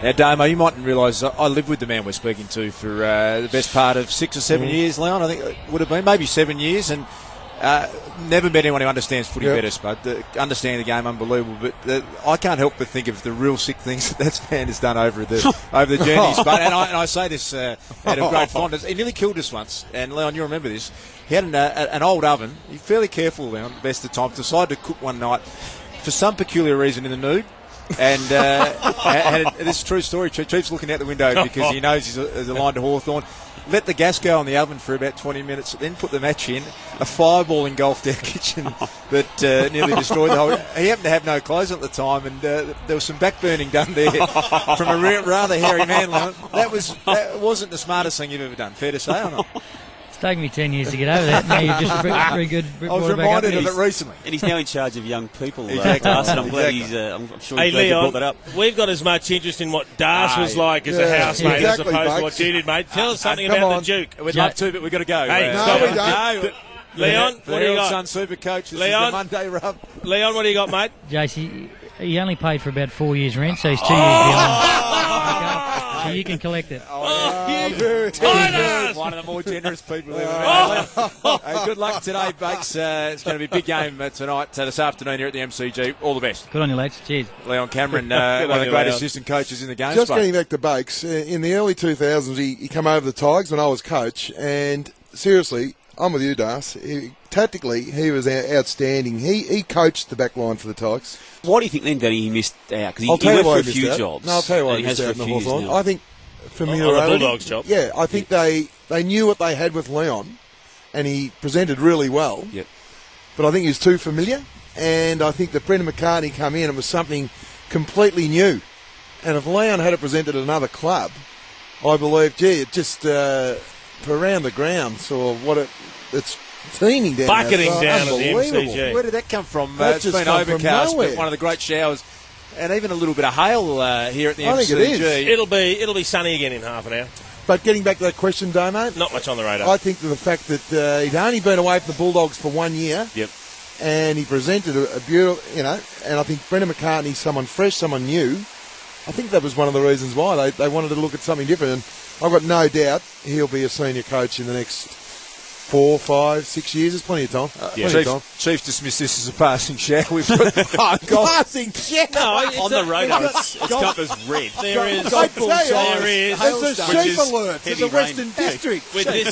Now, Damo, you mightn't realise I lived with the man we're speaking to for the best part of 6 or 7 years, Leon. I think it would have been maybe 7 years, and never met anyone who understands footy better, Spud. Understanding the game, unbelievable. But I can't help but think of the real sick things that man has done over the journey, Spud. And I say this out of great fondness. He nearly killed us once, and Leon, you remember this. He had an old oven. He's fairly careful, Leon, best of times. Decided to cook one night for some peculiar reason in the nude. And this is a true story. Chief's looking out the window because he knows he's aligned to Hawthorn. Let the gas go on the oven for about 20 minutes, then put the match in. A fireball engulfed our kitchen that nearly destroyed the whole... He happened to have no clothes at the time, and there was some backburning done there from a rather hairy man. That wasn't the smartest thing you've ever done. Fair to say or not? It's taken me 10 years to get over that. Now you've just very good. I was reminded of it recently. And he's now in charge of young people. Exactly. And I'm glad I'm sure he's Leon, brought that up. We've got as much interest in what Das was like as a housemate as opposed to what you did, mate. Tell us something about the Duke. We'd love to, but we've got to go. Hey, no. Leon, what do you got? Sun Super Coach. This Leon, is the Monday rub. Leon, what do you got, mate? JC, he only paid for about 4 years' rent, so he's 2 years behind. So you can collect it. One of the more generous people ever. Good luck today, Bakes. It's going to be a big game tonight, this afternoon here at the MCG. All the best. Good on you, lads. Cheers. Leon Cameron, one of the great assistant coaches in the game. Just getting back to Bakes, in the early 2000s, he came over the Tigers when I was coach, and seriously, I'm with you, Das. Tactically, he was outstanding. He coached the back line for the Tigers. Why do you think then, Danny, he missed out? Because he went for a few jobs. No, I'll tell you why he missed out in the Hawthorn. I think familiarity. On the Bulldogs job. Yeah, I think they knew what they had with Leon, and he presented really well. Yep. But I think he was too familiar, and I think that Brendan McCartney come in and was something completely new. And if Leon had presented at another club, I believe, it just for around the ground, so it's teeming down. Bucketing down at the MCG. Where did that come from? It's been overcast, but one of the great showers, and even a little bit of hail here at the MCG. I think it is. It'll be sunny again in half an hour. But getting back to that question, Damo, not much on the radar. I think that the fact that he'd only been away from the Bulldogs for 1 year. Yep. And he presented a beautiful, and I think Brendan McCartney, someone fresh, someone new. I think that was one of the reasons why they wanted to look at something different. And I've got no doubt he'll be a senior coach in the next 4, 5, 6 years. There's plenty of time. Chief dismissed this as a passing shower. We've got passing shower. No, on the radar, it's cut as red. There is. There's a sheep alert in the Western District.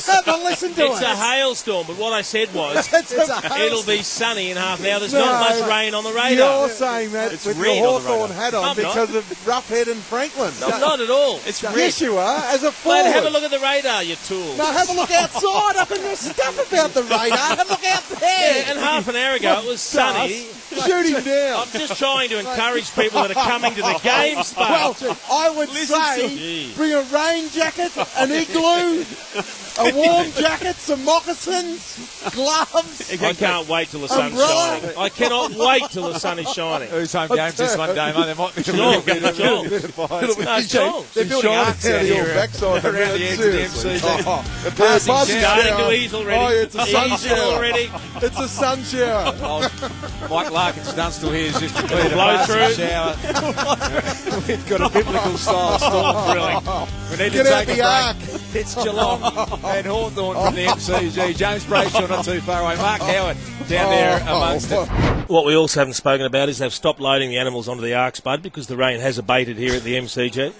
Have a listen to It's a hailstorm, but what I said was it'll be sunny in half an hour. There's not much rain on the radar. You're saying that it's with red your on the Hawthorn radar. hat on because of Roughhead and Franklin. No, not at all. It's red. Yes, you are, as a forward. But have a look at the radar, you tool. No, have a look outside. Up in the stuff about the radar. Have a look out there. Yeah, and half an hour ago it was sunny. Shoot him down. I'm just trying to encourage people that are coming to the game, Spud. Well, I would say bring a rain jacket, an igloo, a warm jacket, some moccasins, gloves. I can't wait till the sun's shining. I cannot wait till the sun is shining. Who's home games this one, Damo? There might be a little bit of fire. They're building arcs out here around the edge of the MCG. The passing starting to ease already. Oh, it's a sun shower already. It's a sun shower. Mike Larkin's Dunstall here is just completed a Blow passing through. shower. We've got a biblical style storm drilling. We need to take a break. It's Geelong and Hawthorn from the MCG. James Brayshaw not too far away. Mark Howard down there amongst it. What we also haven't spoken about is they've stopped loading the animals onto the ark, Spud, because the rain has abated here at the MCG.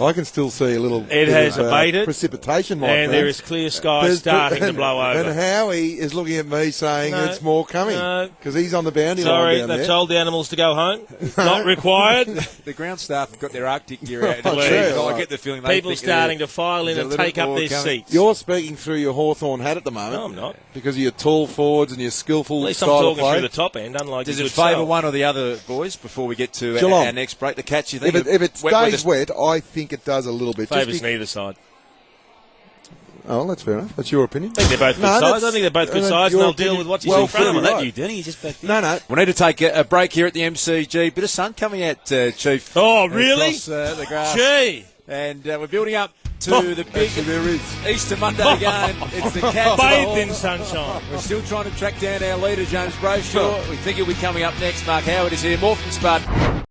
I can still see a little It has abated. Precipitation, my and friend. there is clear skies starting to blow over. And Howie is looking at me saying it's more coming because he's on the boundary line Sorry, down they've there. told the animals to go home. Not required. The ground staff have got their Arctic gear out. I get the feeling they People starting to file in and take up their seats. You're speaking through your Hawthorn hat at the moment. No, I'm not. Because of your tall forwards and your skillful At least I'm style of talking play. through the top end, unlike Does your it good favour self. one or the other, boys, before we get to Geelong. our next break? The catch, you think? If it stays wet, I think it does a little bit. Favours neither side. Oh, that's fair enough. That's your opinion. I think they're both good sides. I think they're both good sides, and they'll deal with what's in front of them. That you, Denny. You just back there. No. We need to take a break here at the MCG. Bit of sun coming out, Chief. Oh, really? Across the grass. Gee. And we're building up to the big Easter Monday game. It's the Cats. Bathed in sunshine. We're still trying to track down our leader, James Brayshaw. We think he'll be coming up next. Mark Howard is here. More from Spud.